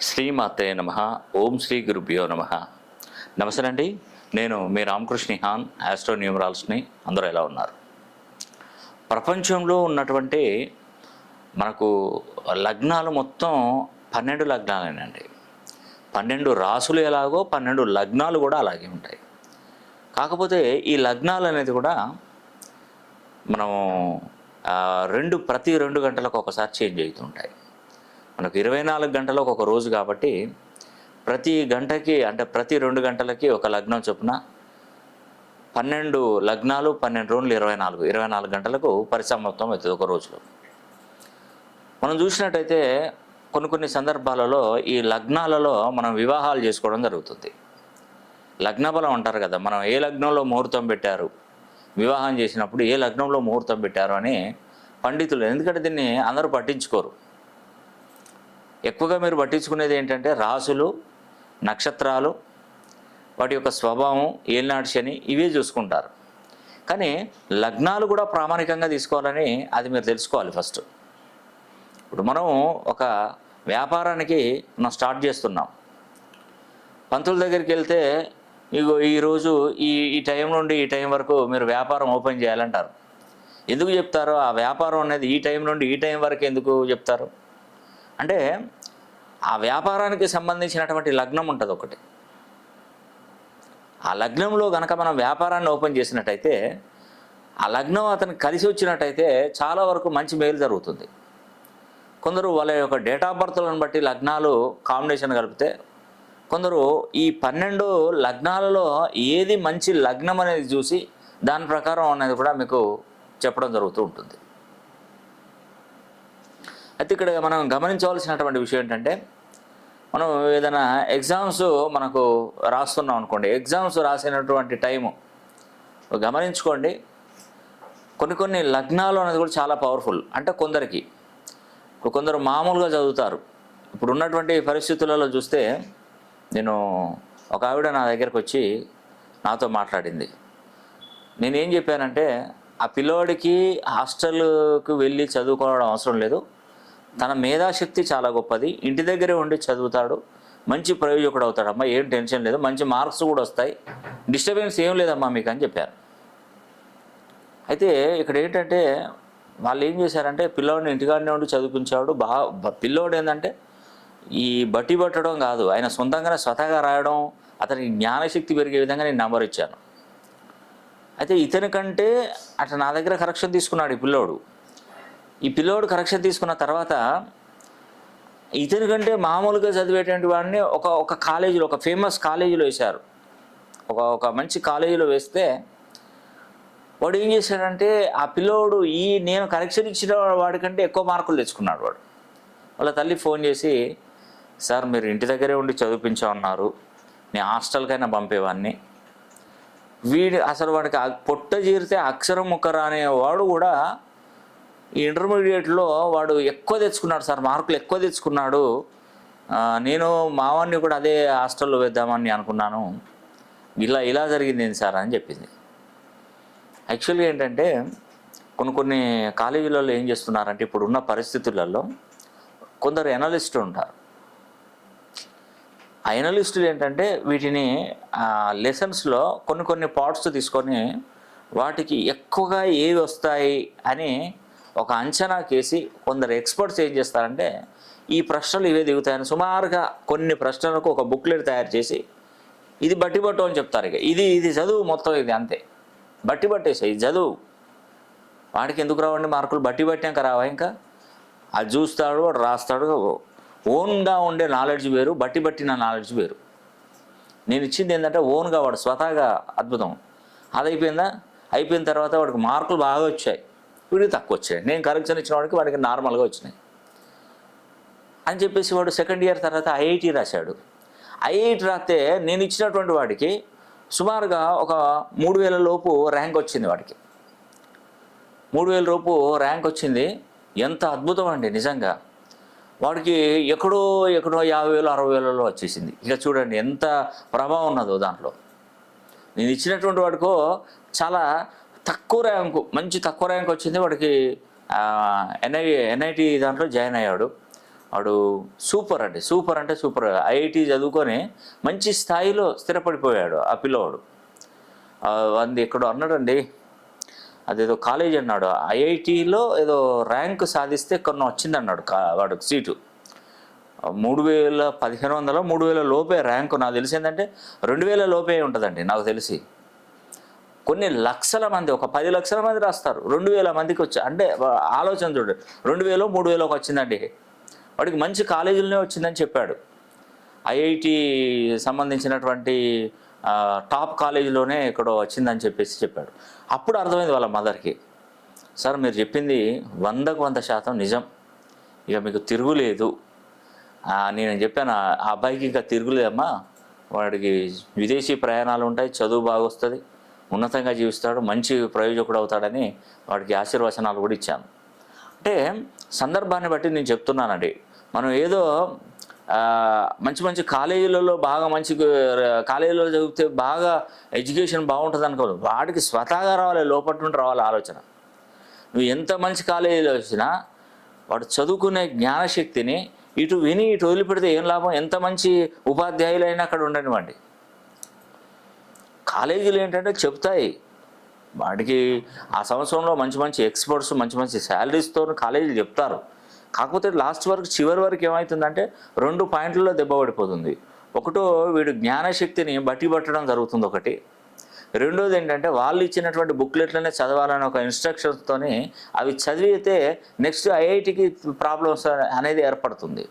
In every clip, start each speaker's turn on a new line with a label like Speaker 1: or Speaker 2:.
Speaker 1: శ్రీమాతే నమ. ఓం శ్రీ గురుభ్యో నమ. నమస్తే అండి, నేను మీ రామకృష్ణ హాన్, ఆస్ట్రో న్యూమరాలజీని. అందరూ ఎలా ఉన్నారు? ప్రపంచంలో ఉన్నటువంటి మనకు లగ్నాలు మొత్తం 12 లగ్నాలేనండి. 12 రాసులు ఎలాగో 12 లగ్నాలు కూడా అలాగే ఉంటాయి. కాకపోతే ఈ లగ్నాలు అనేది కూడా మనం ప్రతి 2 గంటలకు ఒకసారి చేంజ్ అవుతుంటాయి. మనకు 24 గంటలకు ఒక రోజు కాబట్టి ప్రతి గంటకి అంటే ప్రతి 2 గంటలకి ఒక లగ్నం చొప్పున 12 లగ్నాలు 12 రోజులు 24 గంటలకు పరిసమాప్తం అవుతుంది ఒక రోజులో. మనం చూసినట్టయితే కొన్ని సందర్భాలలో ఈ లగ్నాలలో మనం వివాహాలు చేసుకోవడం జరుగుతుంది. లగ్నబలం అంటారు కదా, మనం ఏ లగ్నంలో ముహూర్తం పెట్టారు, వివాహం చేసినప్పుడు ఏ లగ్నంలో ముహూర్తం పెట్టారు అని పండితులు, ఎందుకంటే దీన్ని అందరూ పట్టించుకోరు. ఎక్కువగా మీరు పట్టించుకునేది ఏంటంటే రాసులు, నక్షత్రాలు, వాటి యొక్క స్వభావం, ఏలినాటి శని, ఇవే చూసుకుంటారు. కానీ లగ్నాలు కూడా ప్రామాణికంగా తీసుకోవాలని అది మీరు తెలుసుకోవాలి ఫస్ట్. ఇప్పుడు మనం ఒక వ్యాపారానికి మనం స్టార్ట్ చేస్తున్నాం. పంతుల దగ్గరికి వెళ్తే ఇగో ఈరోజు ఈ టైం నుండి ఈ టైం వరకు మీరు వ్యాపారం ఓపెన్ చేయాలంటారు. ఎందుకు చెప్తారో, ఆ వ్యాపారం అనేది ఈ టైం నుండి ఈ టైం వరకు ఎందుకు చెప్తారు అంటే, ఆ వ్యాపారానికి సంబంధించినటువంటి లగ్నం ఉంటుంది ఒకటి. ఆ లగ్నంలో కనుక మనం వ్యాపారాన్ని ఓపెన్ చేసినట్టయితే, ఆ లగ్నం అతనికి కలిసి వచ్చినట్టయితే చాలా వరకు మంచి మేలు జరుగుతుంది. కొందరు వాళ్ళ యొక్క డేట్ ఆఫ్ బర్త్లను బట్టి లగ్నాలు కాంబినేషన్ కలిపితే, కొందరు ఈ 12 లగ్నాలలో ఏది మంచి లగ్నం అనేది చూసి దాని ప్రకారం అనేది కూడా మీకు చెప్పడం జరుగుతూ ఉంటుంది. అయితే ఇక్కడ మనం గమనించవలసినటువంటి విషయం ఏంటంటే, మనం ఏదైనా ఎగ్జామ్స్ మనకు రాస్తున్నాం అనుకోండి, ఎగ్జామ్స్ రాసినటువంటి టైము గమనించుకోండి. కొన్ని లగ్నాలు అనేది కూడా చాలా పవర్ఫుల్. అంటే కొందరు మామూలుగా చదువుతారు. ఇప్పుడు ఉన్నటువంటి పరిస్థితులలో చూస్తే, నేను ఒక ఆవిడ నా దగ్గరకు వచ్చి నాతో మాట్లాడింది. నేనేం చెప్పానంటే, ఆ పిల్లోడికి హాస్టల్కి వెళ్ళి చదువుకోవడం అవసరం లేదు, తన మేధాశక్తి చాలా గొప్పది, ఇంటి దగ్గరే ఉండి చదువుతాడు, మంచి ప్రయోజకుడు అవుతాడమ్మా, ఏం టెన్షన్ లేదు, మంచి మార్క్స్ కూడా వస్తాయి, డిస్టర్బెన్స్ ఏం లేదమ్మా మీకు అని చెప్పారు. అయితే ఇక్కడ ఏంటంటే వాళ్ళు ఏం చేశారంటే, పిల్లోడిని ఇంటికాడనే ఉండి చదివించాడు. పిల్లోడు ఏంటంటే ఈ బట్టి పట్టడం కాదు, ఆయన సొంతంగానే స్వతహాగా రాయడం, అతనికి జ్ఞానశక్తి పెరిగే విధంగా నేను నెంబర్ ఇచ్చాను. అయితే ఇతని కంటే అట్లా నా దగ్గర కరెక్షన్ తీసుకున్నాడు ఈ పిల్లోడు కరెక్షన్ తీసుకున్న తర్వాత, ఇతని కంటే మామూలుగా చదివేటువంటి వాడిని ఒక కాలేజీలో, ఒక ఫేమస్ కాలేజీలో వేశారు. ఒక మంచి కాలేజీలో వేస్తే వాడు ఏం చేశాడంటే, ఆ పిల్లోడు నేను కరెక్షన్ ఇచ్చిన వాడికంటే ఎక్కువ మార్కులు తెచ్చుకున్నాడు. వాళ్ళ తల్లి ఫోన్ చేసి, సార్ మీరు ఇంటి దగ్గరే ఉండి చదివించామన్నారు, నేను హాస్టల్కైనా పంపేవాడిని, అసలు వాడికి పొట్ట జీరితే అక్షరం ముక్కరా అనేవాడు కూడా ఈ ఇంటర్మీడియట్లో వాడు ఎక్కువ తెచ్చుకున్నాడు సార్, మార్కులు ఎక్కువ తెచ్చుకున్నాడు, నేను మావాడిని కూడా అదే హాస్టల్లో వేద్దామని అనుకున్నాను, ఇలా జరిగింది సార్ అని చెప్పింది. యాక్చువల్గా ఏంటంటే కొన్ని కాలేజీలలో ఏం చేస్తున్నారంటే, ఇప్పుడున్న పరిస్థితులలో కొందరు ఎనలిస్టులు ఉంటారు. ఆ ఎనలిస్టులు ఏంటంటే వీటిని లెసన్స్లో కొన్ని పార్ట్స్ తీసుకొని వాటికి ఎక్కువగా ఏవి వస్తాయి అని ఒక అంచనా కేసి కొందరు ఎక్స్పర్ట్స్ ఏం చేస్తారంటే, ఈ ప్రశ్నలు ఇవే దిగుతాయని సుమారుగా కొన్ని ప్రశ్నలకు ఒక బుక్లెట్ తయారు చేసి ఇది బట్టిబట్టు అని చెప్తారు. ఇక ఇది చదువు మొత్తం, ఇది అంతే, బట్టిబట్టేసాయి, ఇది చదువు, వాడికి ఎందుకు రావండి మార్కులు, బట్టిబట్టాక రావా, ఇంకా అది చూస్తాడు, వాడు రాస్తాడు. ఓన్గా ఉండే నాలెడ్జ్ వేరు, బట్టిన నాలెడ్జ్ వేరు. నేను ఇచ్చింది ఏంటంటే ఓన్గా వాడు స్వతహాగా అద్భుతం. అది అయిపోయిన తర్వాత వాడికి మార్కులు బాగా వచ్చాయి, వీడికి తక్కువ వచ్చాయి. నేను కరెక్షన్ ఇచ్చిన వాడికి నార్మల్గా వచ్చినాయి అని చెప్పేసి వాడు సెకండ్ ఇయర్ తర్వాత ఐఐటి రాశాడు. ఐఐటి రాస్తే నేను ఇచ్చినటువంటి వాడికి సుమారుగా ఒక 3000 లోపు ర్యాంక్ వచ్చింది. వాడికి 3000 లోపు ర్యాంక్ వచ్చింది. ఎంత అద్భుతం అండి నిజంగా. వాడికి ఎక్కడో 50,000 60,000లో వచ్చేసింది. ఇక చూడండి ఎంత ప్రభావం ఉన్నదో దాంట్లో. నేను ఇచ్చినటువంటి వాడికో చాలా తక్కువ ర్యాంకు, మంచి తక్కువ ర్యాంక్ వచ్చింది. వాడికి ఎన్ఐటి దాంట్లో జాయిన్ అయ్యాడు. వాడు సూపర్ అండి, సూపర్ అంటే సూపర్. ఐఐటి చదువుకొని మంచి స్థాయిలో స్థిరపడిపోయాడు ఆ పిల్లవాడు. అది ఎక్కడో అన్నాడండి, అదేదో కాలేజ్ అన్నాడు, ఐఐటిలో ఏదో ర్యాంక్ సాధిస్తే కొన్ని వచ్చిందన్నాడు వాడికి సీటు. 3,1500 3,000 లోపే ర్యాంకు. నాకు తెలిసిందంటే 2,000 లోపే ఉంటుందండి నాకు తెలిసి. కొన్ని లక్షల మంది, ఒక 10 లక్షల మంది రాస్తారు, 2,000 మందికి వచ్చి, అంటే ఆలోచన చూడండి, 2,000 3,000 వచ్చిందండి. వాడికి మంచి కాలేజీలోనే వచ్చిందని చెప్పాడు. ఐఐటి సంబంధించినటువంటి టాప్ కాలేజీలోనే ఎక్కడో వచ్చిందని చెప్పాడు. అప్పుడు అర్థమైంది వాళ్ళ మదర్కి, సార్ మీరు చెప్పింది 100కు 100% నిజం, ఇక మీకు తిరుగులేదు. నేను చెప్పాను ఆ అబ్బాయికి ఇంకా తిరుగులేదమ్మా, వాడికి విదేశీ ప్రయాణాలు ఉంటాయి, చదువు బాగా వస్తుంది, ఉన్నతంగా జీవిస్తాడు, మంచి ప్రయోజకుడు అవుతాడని వాడికి ఆశీర్వచనాలు కూడా ఇచ్చాను. అంటే సందర్భాన్ని బట్టి నేను చెప్తున్నానండి. మనం ఏదో మంచి మంచి కాలేజీలలో బాగా మంచి కాలేజీలో చదివితే బాగా ఎడ్యుకేషన్ బాగుంటుంది అనుకోదు. వాడికి స్వతహాగా రావాలి, లోపల నుండి రావాలి ఆలోచన. నువ్వు ఎంత మంచి కాలేజీలో వచ్చినా వాడు చదువుకునే జ్ఞానశక్తిని ఇటు విని ఇటు వదిలిపెడితే ఏం లాభం? ఎంత మంచి ఉపాధ్యాయులైనా అక్కడ ఉండనివ్వండి. కాలేజీలు ఏంటంటే చెప్తాయి, వాడికి ఆ సంవత్సరంలో మంచి మంచి ఎక్స్పర్ట్స్ మంచి మంచి శాలరీస్తో కాలేజీలు చెప్తారు. కాకపోతే లాస్ట్ వరకు చివరి వరకు ఏమవుతుందంటే 2 పాయింట్లలో దెబ్బ పడిపోతుంది. ఒకటో వీడు జ్ఞానశక్తిని బట్టి పట్టడం జరుగుతుంది ఒకటి. రెండోది ఏంటంటే వాళ్ళు ఇచ్చినటువంటి బుక్లెట్లనే చదవాలని ఒక ఇన్స్ట్రక్షన్స్తోని అవి చదివితే నెక్స్ట్ ఐఐటికి ప్రాబ్లమ్స్ అనేది ఏర్పడుతుంది.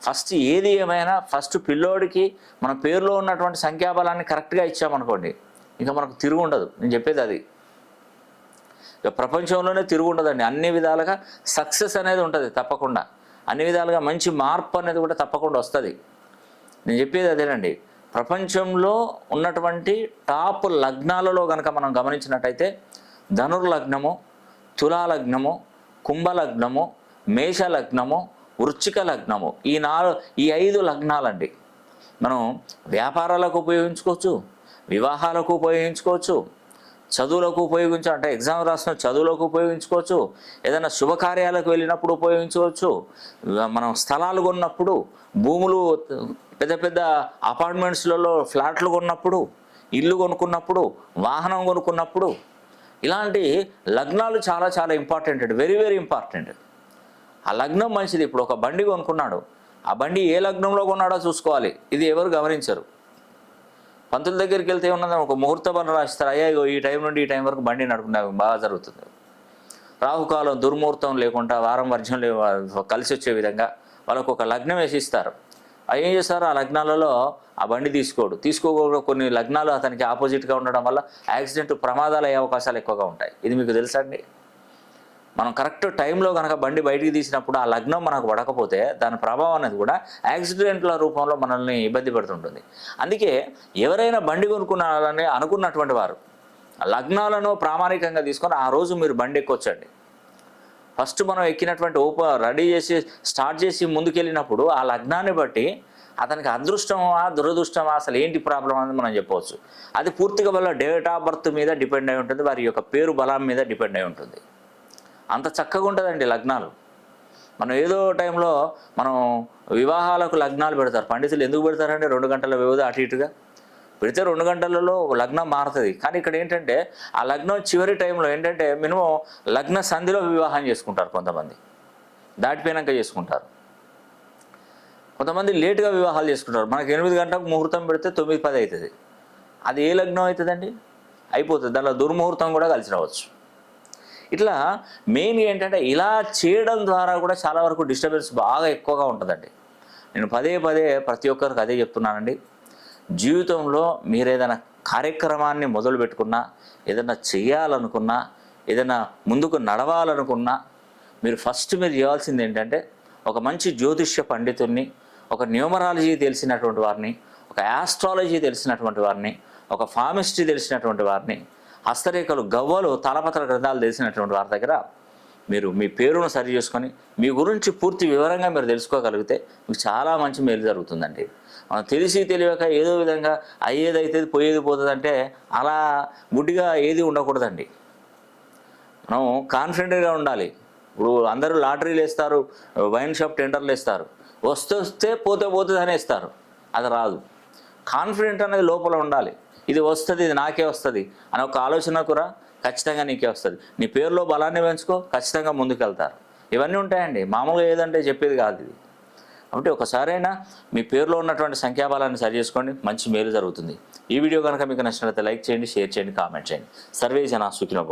Speaker 1: ఫస్ట్ ఏది ఏమైనా ఫస్ట్ పిల్లోడికి మన పేరులో ఉన్నటువంటి సంఖ్యాబలాన్ని కరెక్ట్గా ఇచ్చామనుకోండి, ఇంకా మనకు తిరుగు ఉండదు. నేను చెప్పేది అది. ఇక ప్రపంచంలోనే తిరుగు ఉండదండి. అన్ని విధాలుగా సక్సెస్ అనేది ఉంటుంది తప్పకుండా, అన్ని విధాలుగా మంచి మార్పు అనేది కూడా తప్పకుండా వస్తుంది. నేను చెప్పేది అదేనండి. ప్రపంచంలో ఉన్నటువంటి టాప్ లగ్నాలలో కనుక మనం గమనించినట్టయితే ధనుర్లగ్నము, తులాలగ్నము, కుంభలగ్నము, మేషలగ్నము, వృశ్చిక లగ్నము, ఈ 5 లగ్నాలండి. మనం వ్యాపారాలకు ఉపయోగించుకోవచ్చు, వివాహాలకు ఉపయోగించుకోవచ్చు, చదువులకు ఉపయోగించు, అంటే ఎగ్జామ్ రాసిన చదువులకు ఉపయోగించుకోవచ్చు, ఏదైనా శుభకార్యాలకు వెళ్ళినప్పుడు ఉపయోగించుకోవచ్చు, మనం స్థలాలు కొన్నప్పుడు, భూములు పెద్ద పెద్ద అపార్ట్మెంట్స్లలో ఫ్లాట్లు కొన్నప్పుడు, ఇల్లు కొనుక్కున్నప్పుడు, వాహనం కొనుక్కున్నప్పుడు, ఇలాంటి లగ్నాలు చాలా చాలా ఇంపార్టెంట్ అండి, వెరీ వెరీ ఇంపార్టెంట్. ఆ లగ్నం మంచిది. ఇప్పుడు ఒక బండి కొనుక్కున్నాడు, ఆ బండి ఏ లగ్నంలో కొన్నాడో చూసుకోవాలి. ఇది ఎవరు గమనించరు. పంతుల దగ్గరికి వెళ్తే ఉన్నది, ఒక ముహూర్త బలం రాస్తారు, అయ్యా ఈ టైం నుండి ఈ టైం వరకు బండి నడుపుకునే బాగా జరుగుతుంది. రాహుకాలం దుర్ముహూర్తం లేకుండా వారం వర్జం కలిసి వచ్చే విధంగా వాళ్ళకు ఒక లగ్నం వేసిస్తారు. ఏం చేస్తారు, ఆ లగ్నాలలో ఆ బండి తీసుకోకుండా కొన్ని లగ్నాలు అతనికి ఆపోజిట్గా ఉండడం వల్ల యాక్సిడెంట్ ప్రమాదాలు అయ్యే అవకాశాలు ఎక్కువగా ఉంటాయి. ఇది మీకు తెలుసా అండి? మనం కరెక్ట్ టైంలో కనుక బండి బయటికి తీసినప్పుడు ఆ లగ్నం మనకు పడకపోతే దాని ప్రభావం అనేది కూడా యాక్సిడెంట్ల రూపంలో మనల్ని ఇబ్బంది పెడుతుంటుంది. అందుకే ఎవరైనా బండి కొనుక్కున్నారని అనుకున్నటువంటి వారు లగ్నాలను ప్రామాణికంగా తీసుకొని ఆ రోజు మీరు బండి ఎక్కొచ్చండి. ఫస్ట్ మనం ఎక్కినటువంటి రెడీ చేసి స్టార్ట్ చేసి ముందుకెళ్ళినప్పుడు ఆ లగ్నాన్ని బట్టి అతనికి అదృష్టమా దురదృష్టమా అసలు ఏంటి ప్రాబ్లం అని మనం చెప్పవచ్చు. అది పూర్తిగా వాళ్ళ డేట్ ఆఫ్ బర్త్ మీద డిపెండ్ అయి ఉంటుంది, వారి యొక్క పేరు బలం మీద డిపెండ్ అయి ఉంటుంది. అంత చక్కగా ఉంటుందండి లగ్నాలు. మనం ఏదో టైంలో మనం వివాహాలకు లగ్నాలు పెడతారు. పండితులు ఎందుకు పెడతారంటే 2 గంటల వ్యవధి అటు ఇటుగా పెడితే 2 గంటలలో లగ్నం మారుతుంది. కానీ ఇక్కడ ఏంటంటే ఆ లగ్నం చివరి టైంలో ఏంటంటే మినిమం లగ్న సంధిలో వివాహం చేసుకుంటారు. కొంతమంది దాటిపోయినాక చేసుకుంటారు, కొంతమంది లేటుగా వివాహాలు చేసుకుంటారు. మనకి 8 గంటలకు ముహూర్తం పెడితే 9-10 అవుతుంది. అది ఏ లగ్నం అవుతుందండి? అయిపోతుంది. దానిలో దుర్ముహూర్తం కూడా కలిసి రావచ్చు. ఇట్లా మెయిన్ ఏంటంటే ఇలా చేయడం ద్వారా కూడా చాలా వరకు డిస్టర్బెన్స్ బాగా ఎక్కువగా ఉంటుందండి. నేను పదే ప్రతి ఒక్కరికి అదే చెప్తున్నానండి. జీవితంలో మీరు ఏదైనా కార్యక్రమాన్ని మొదలు పెట్టుకున్నా, ఏదైనా చేయాలనుకున్నా, ఏదైనా ముందుకు నడవాలనుకున్నా మీరు ఫస్ట్ చేయాల్సింది ఏంటంటే ఒక మంచి జ్యోతిష్య పండితుల్ని, ఒక న్యూమరాలజీ తెలిసినటువంటి వారిని, ఒక ఆస్ట్రాలజీ తెలిసినటువంటి వారిని, ఒక ఫార్మిస్ట్రీ తెలిసినటువంటి వారిని, హస్తరేఖలు గవ్వలు తాళపత్ర గ్రంథాలు తెలిసినటువంటి వారి దగ్గర మీరు మీ పేరును సరి చేసుకొని మీ గురించి పూర్తి వివరంగా మీరు తెలుసుకోగలిగితే మీకు చాలా మంచి మేలు జరుగుతుందండి. మనం తెలిసి తెలియక ఏదో విధంగా అయ్యేదైతే పోయేది పోతుందంటే అలా గుడ్డిగా ఏది ఉండకూడదండి. మనం కాన్ఫిడెంట్గా ఉండాలి. ఇప్పుడు అందరూ లాటరీలు వేస్తారు, వైన్ షాప్ టెండర్లు వేస్తారు, వస్తే పోతే పోతుంది అని వేస్తారు, అది రాదు. కాన్ఫిడెంట్ అనేది లోపల ఉండాలి. ఇది వస్తుంది, ఇది నాకే వస్తుంది అని ఒక ఆలోచనకురా, ఖచ్చితంగా నీకే వస్తుంది. నీ పేరులో బలాన్ని పెంచుకో, ఖచ్చితంగా ముందుకెళ్తారు. ఇవన్నీ ఉంటాయండి, మామూలుగా ఏదంటే చెప్పేది కాదు ఇది. కాబట్టి ఒకసారైనా మీ పేరులో ఉన్నటువంటి సంఖ్యాబలాన్ని సరి చేసుకోండి, మంచి మేలు జరుగుతుంది. ఈ వీడియో కనుక మీకు నచ్చినట్లయితే లైక్ చేయండి, షేర్ చేయండి, కామెంట్ చేయండి. సర్వే జనా సుఖినో భవంతు.